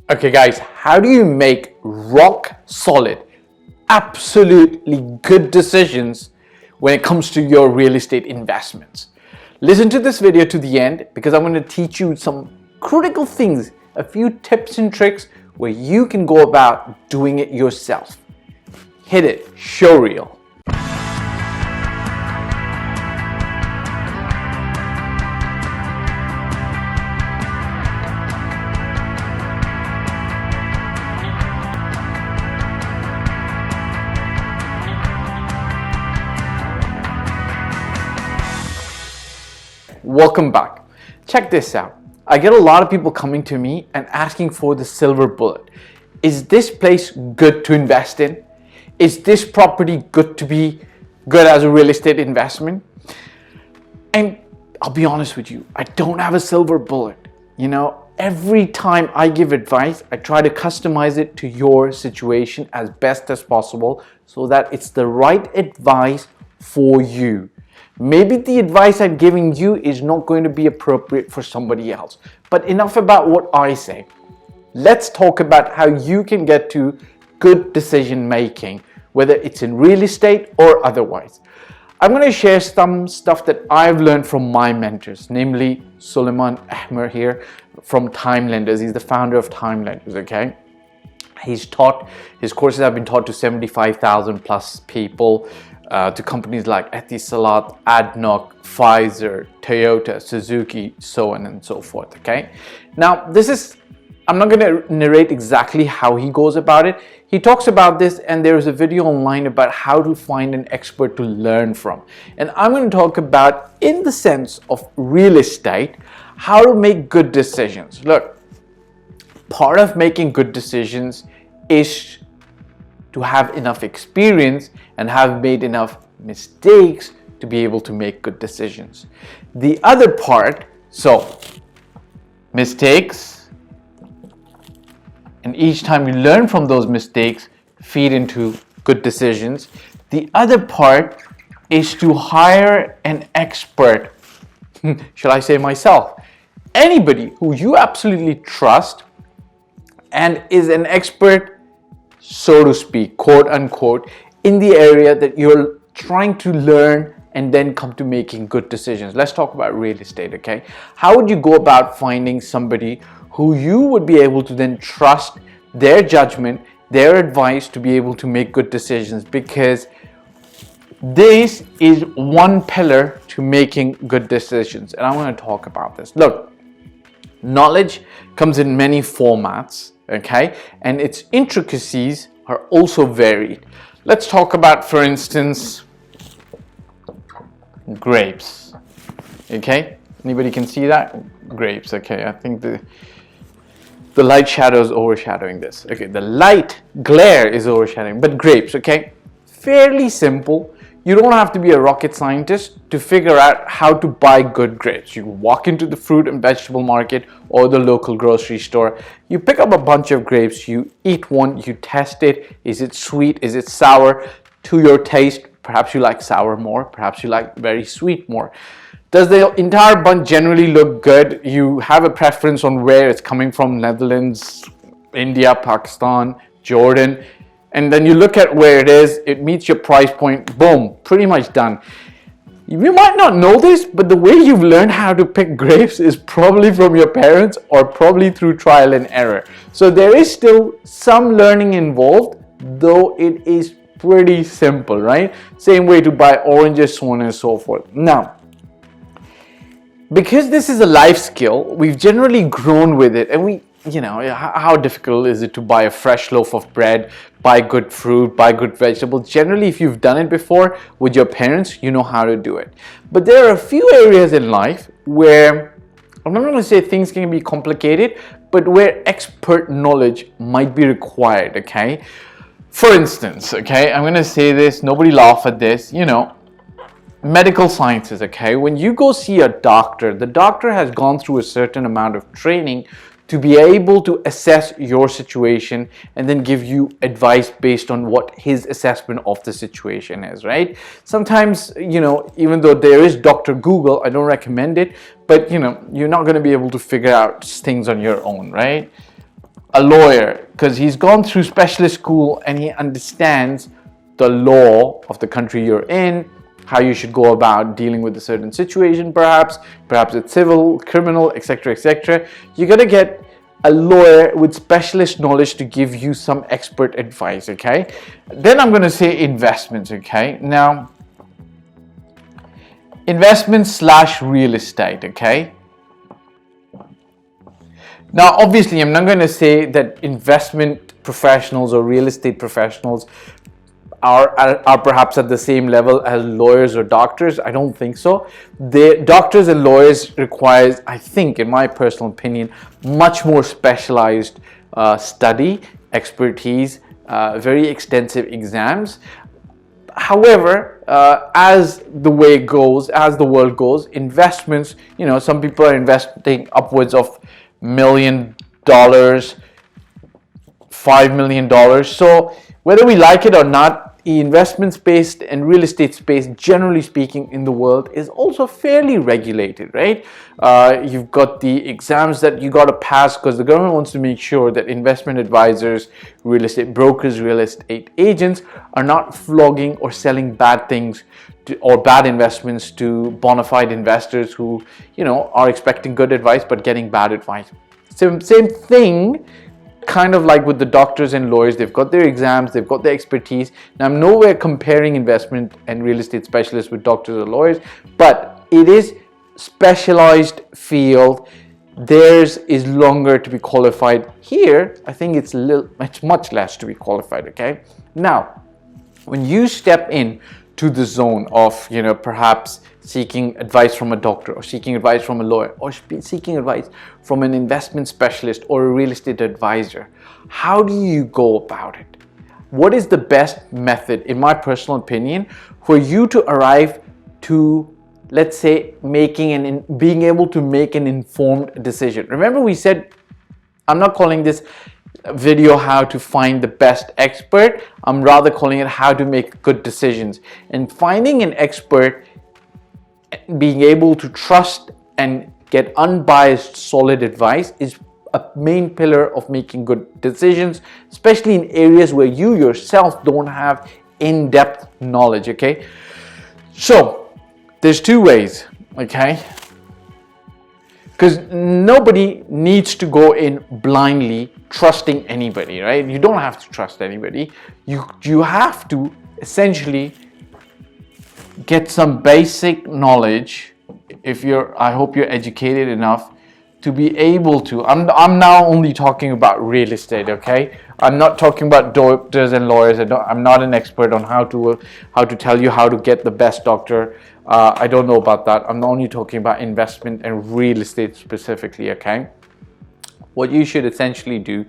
Okay guys, how do you make rock solid, absolutely good decisions when it comes to your real estate investments? Listen to this video to the end because I'm going to teach you some critical things, a few tips and tricks where you can go about doing it yourself. Hit it, show reel. Welcome back. Check this out. I get a lot of people coming to me and asking for the silver bullet. Is this place good to invest in? Is this property good to be good as a real estate investment? And I'll be honest with you, I don't have a silver bullet. Every time I give advice, I try to customize it to your situation as best as possible so that it's the right advice for you. Maybe the advice I'm giving you is not going to be appropriate for somebody else. But enough about what I say. Let's talk about how you can get to good decision making, whether it's in real estate or otherwise. I'm going to share some stuff that I've learned from my mentors, namely Suleiman Ahmer here from Time Lenders. He's the founder of Time Lenders, okay? His courses have been taught to 75,000 plus people, to companies like Etisalat, ADNOC, Pfizer, Toyota, Suzuki, so on and so forth, okay? Now, I'm not going to narrate exactly how he goes about it. He talks about this, and there is a video online about how to find an expert to learn from. And I'm going to talk about, in the sense of real estate, how to make good decisions. Look, part of making good decisions is to have enough experience and have made enough mistakes to be able to make good decisions. The other part, so mistakes, and each time you learn from those mistakes, feed into good decisions. The other part is to hire an expert. Shall I say myself? Anybody who you absolutely trust and is an expert, so to speak, quote unquote, in the area that you're trying to learn and then come to making good decisions. Let's talk about real estate, okay? How would you go about finding somebody who you would be able to then trust their judgment, their advice to be able to make good decisions? Because this is one pillar to making good decisions. And I want to talk about this. Look, knowledge comes in many formats, okay? And its intricacies are also varied. Let's talk about, for instance, grapes, okay? Anybody can see that? Grapes, okay? I think the light shadow is overshadowing this. Okay, the light glare is overshadowing, but grapes, okay? Fairly simple. You don't have to be a rocket scientist to figure out how to buy good grapes. You walk into the fruit and vegetable market or the local grocery store. You pick up a bunch of grapes, you eat one, you test it. Is it sweet? Is it sour? To your taste, perhaps you like sour more, perhaps you like very sweet more. Does the entire bunch generally look good? You have a preference on where it's coming from: Netherlands, India, Pakistan, Jordan. And then you look at where it is, it meets your price point, boom, pretty much done. You might not know this, but the way you've learned how to pick grapes is probably from your parents or probably through trial and error. So there is still some learning involved, though it is pretty simple, right? Same way to buy oranges, so on and so forth. Now, because this is a life skill, we've generally grown with it, and how difficult is it to buy a fresh loaf of bread, buy good fruit, buy good vegetables? Generally, if you've done it before with your parents, you know how to do it. But there are a few areas in life where, I'm not going to say things can be complicated, but where expert knowledge might be required, okay? For instance, okay, I'm going to say this, nobody laugh at this, medical sciences, okay? When you go see a doctor, the doctor has gone through a certain amount of training to be able to assess your situation and then give you advice based on what his assessment of the situation is, right? Sometimes, even though there is Dr. Google, I don't recommend it, but you're not going to be able to figure out things on your own, right? a lawyer because he's gone through specialist school and he understands the law of the country you're in, how you should go about dealing with a certain situation, perhaps it's civil, criminal, etc., etc. You got to get a lawyer with specialist knowledge to give you some expert advice, okay? Then I'm going to say investments, okay? Now, investments slash real estate, okay? Now, obviously, I'm not going to say that investment professionals or real estate professionals are perhaps at the same level as lawyers or doctors. I don't think so. Doctors and lawyers requires, I think, in my personal opinion, much more specialized study, expertise, very extensive exams. However, as the world goes, investments, some people are investing upwards of $1 million, $5 million. So whether we like it or not, the investment space and real estate space, generally speaking, in the world is also fairly regulated, right? You've got the exams that you got to pass because the government wants to make sure that investment advisors, real estate brokers, real estate agents are not flogging or selling bad things or bad investments to bona fide investors who, are expecting good advice but getting bad advice. Same thing. Kind of like with the doctors and lawyers, they've got their exams, they've got their expertise. Now, I'm nowhere comparing investment and real estate specialists with doctors or lawyers, but it is specialized field. Theirs is longer to be qualified. Here, I think it's much less to be qualified, okay? Now, when you step in to the zone of, perhaps seeking advice from a doctor or seeking advice from a lawyer or seeking advice from an investment specialist or a real estate advisor, how do you go about it? What is the best method, in my personal opinion, for you to arrive to, let's say, being able to make an informed decision? Remember, we said, I'm not calling this video how to find the best expert. I'm rather calling it how to make good decisions. And finding an expert, being able to trust and get unbiased, solid advice is a main pillar of making good decisions, especially in areas where you yourself don't have in-depth knowledge, okay? So, there's two ways, okay? Because nobody needs to go in blindly trusting anybody, right? You don't have to trust anybody. You have to essentially get some basic knowledge. I hope you're educated enough to be able to. I'm now only talking about real estate, okay? I'm not talking about doctors and lawyers. I'm not an expert on how to tell you how to get the best doctor. I don't know about that. I'm only talking about investment and real estate specifically, okay? What you should essentially do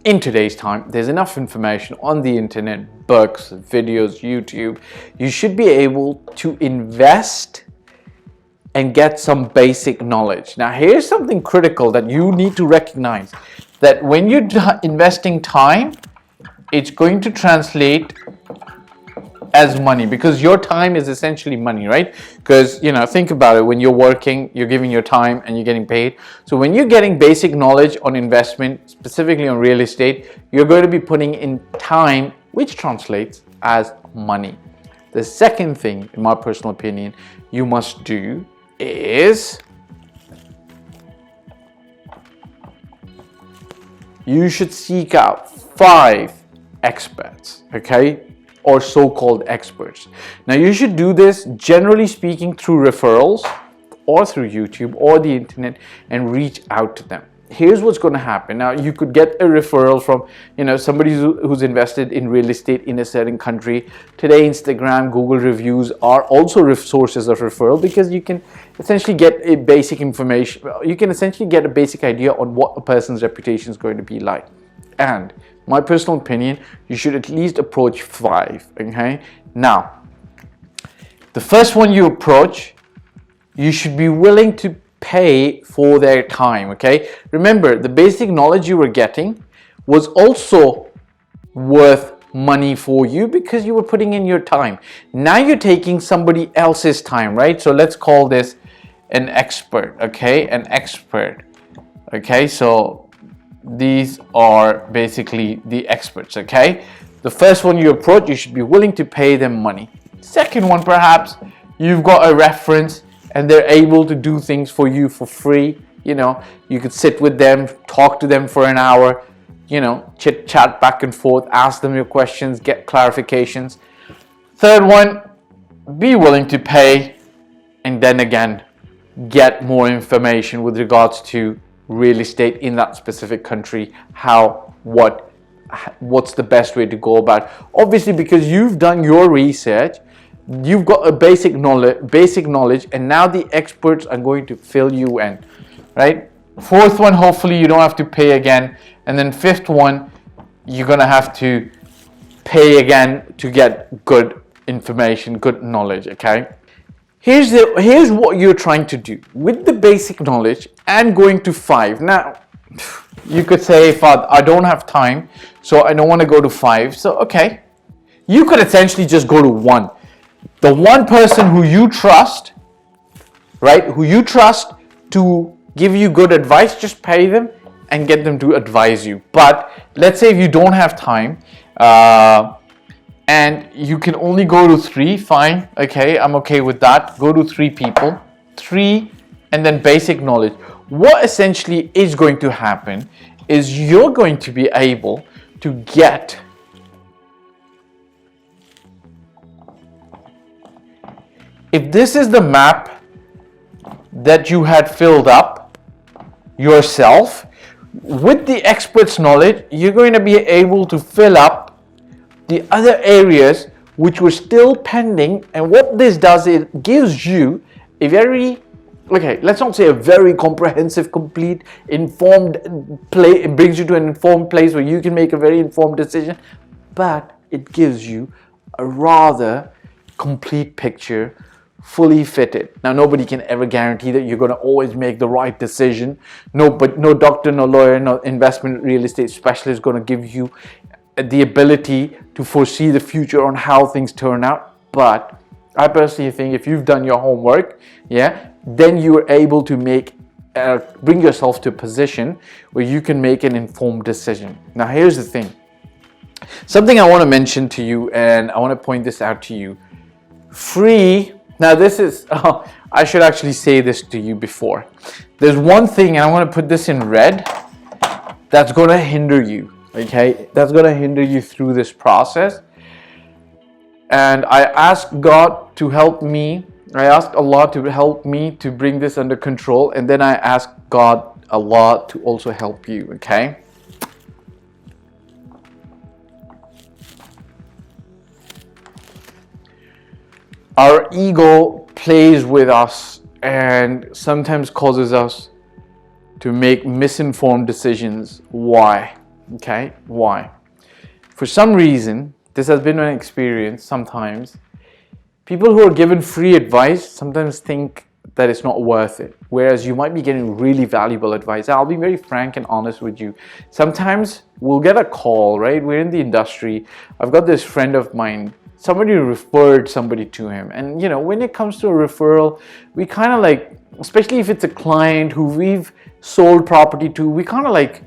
in today's time, there's enough information on the internet, books, videos, YouTube. You should be able to invest and get some basic knowledge. Now, here's something critical that you need to recognize, that when you're investing time, it's going to translate as money, because your time is essentially money, right? Because, think about it. When you're working, you're giving your time and you're getting paid. So when you're getting basic knowledge on investment, specifically on real estate, you're going to be putting in time, which translates as money. The second thing, in my personal opinion, you must do is you should seek out 5 experts, okay? Or so-called experts. Now, you should do this, generally speaking, through referrals or through YouTube or the internet, and reach out to them. Here's what's going to happen. Now, you could get a referral from, somebody who's invested in real estate in a certain country. Today, Instagram, Google reviews are also sources of referral, because you can essentially get a basic information. You can essentially get a basic idea on what a person's reputation is going to be like. And my personal opinion, you should at least approach 5, okay? Now, the first one you approach, you should be willing to pay for their time, okay? Remember, the basic knowledge you were getting was also worth money for you because you were putting in your time. Now you're taking somebody else's time, right? So let's call this an expert, okay? An expert, okay? So these are basically the experts, okay? The first one you approach, you should be willing to pay them money. Second one, perhaps you've got a reference and they're able to do things for you for free. You know, you could sit with them, talk to them for an hour, you know, chit chat back and forth, ask them your questions, get clarifications. Third one, be willing to pay and then again get more information with regards to real estate in that specific country, what's the best way to go about. Obviously, because you've done your research, you've got a basic knowledge, and now the experts are going to fill you in, right? Fourth one, hopefully you don't have to pay again, and then fifth one, you're gonna have to pay again to get good information, good knowledge. Okay, here's what you're trying to do with the basic knowledge and going to 5. Now you could say, Fahd, I don't have time, so I don't want to go to 5. So okay, you could essentially just go to 1. The one person who you trust, right, who you trust to give you good advice, just pay them and get them to advise you. But let's say if you don't have time and you can only go to 3, fine, okay, I'm okay with that. Go to 3 people, 3, and then basic knowledge. What essentially is going to happen is you're going to be able to get if this is the map that you had filled up yourself, with the expert's knowledge, you're going to be able to fill up the other areas which were still pending. And what this does, it gives you a very, okay, let's not say a very comprehensive, complete, informed play. It brings you to an informed place where you can make a very informed decision, but it gives you a rather complete picture, fully fitted. Now, nobody can ever guarantee that you're going to always make the right decision. No doctor, no lawyer, no investment real estate specialist is going to give you the ability to foresee the future on how things turn out. But I personally think if you've done your homework, then you are able to bring yourself to a position where you can make an informed decision. Now, here's the thing. Something I want to mention to you, and I want to point this out to you. Free. Now this is, I should actually say this to you before. There's one thing, and I want to put this in red, that's going to hinder you, okay? That's going to hinder you through this process. And I asked God to help me. I asked Allah to help me to bring this under control. And then I asked Allah to also help you, okay? Our ego plays with us and sometimes causes us to make misinformed decisions. Why? Okay, why? For some reason, this has been my experience sometimes. People who are given free advice sometimes think that it's not worth it, whereas you might be getting really valuable advice. I'll be very frank and honest with you. Sometimes we'll get a call, right? We're in the industry. I've got this friend of mine. Somebody referred somebody to him. And, you know, when it comes to a referral, we kind of like, especially if it's a client who we've sold property to, we kind of like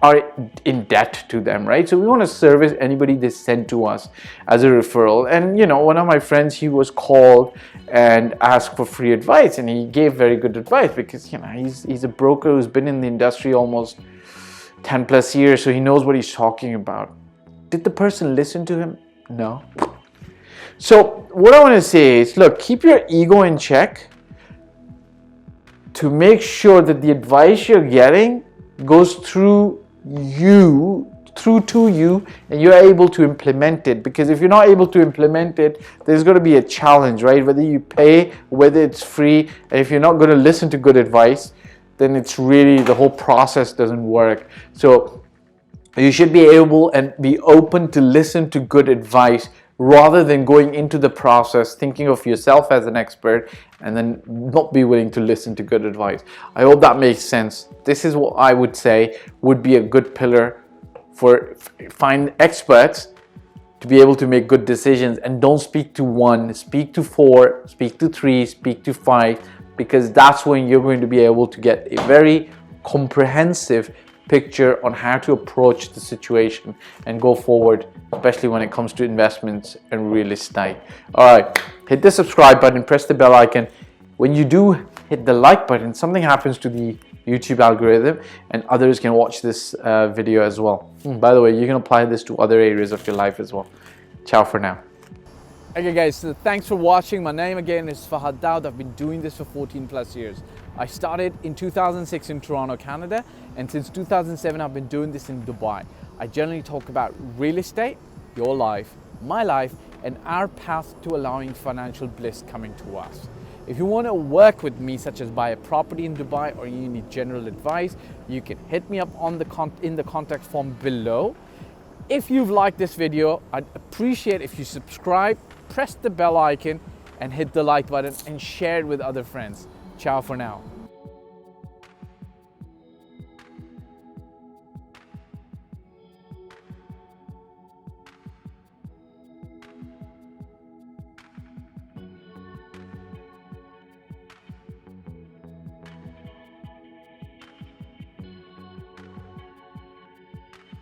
are in debt to them, right? So we want to service anybody they send to us as a referral. And, you know, one of my friends, he was called and asked for free advice, and he gave very good advice because, you know, he's a broker who's been in the industry almost 10 plus years, so he knows what he's talking about. Did the person listen to him? No. So what I want to say is, look, keep your ego in check to make sure that the advice you're getting goes through to you, and you're able to implement it. Because if you're not able to implement it, there's going to be a challenge, right? Whether you pay, whether it's free, and if you're not going to listen to good advice, then it's really, the whole process doesn't work. So you should be able and be open to listen to good advice, rather than going into the process thinking of yourself as an expert and then not be willing to listen to good advice. I hope that makes sense. This is what I would say would be a good pillar for find experts to be able to make good decisions. And don't speak to 1, speak to 4, speak to 3, speak to 5, because that's when you're going to be able to get a very comprehensive picture on how to approach the situation and go forward, especially when it comes to investments and real estate. All right, hit the subscribe button, press the bell icon. When you do hit the like button, something happens to the YouTube algorithm and others can watch this video as well. By the way, you can apply this to other areas of your life as well. Ciao for now. Okay guys, so thanks for watching. My name again is Fahd Dawood. I've been doing this for 14 plus years. I started in 2006 in Toronto, Canada, and since 2007 I've been doing this in Dubai. I generally talk about real estate, your life, my life, and our path to allowing financial bliss coming to us. If you want to work with me, such as buy a property in Dubai, or you need general advice, you can hit me up on in the contact form below. If you've liked this video, I'd appreciate if you subscribe, press the bell icon, and hit the like button and share it with other friends. Ciao for now.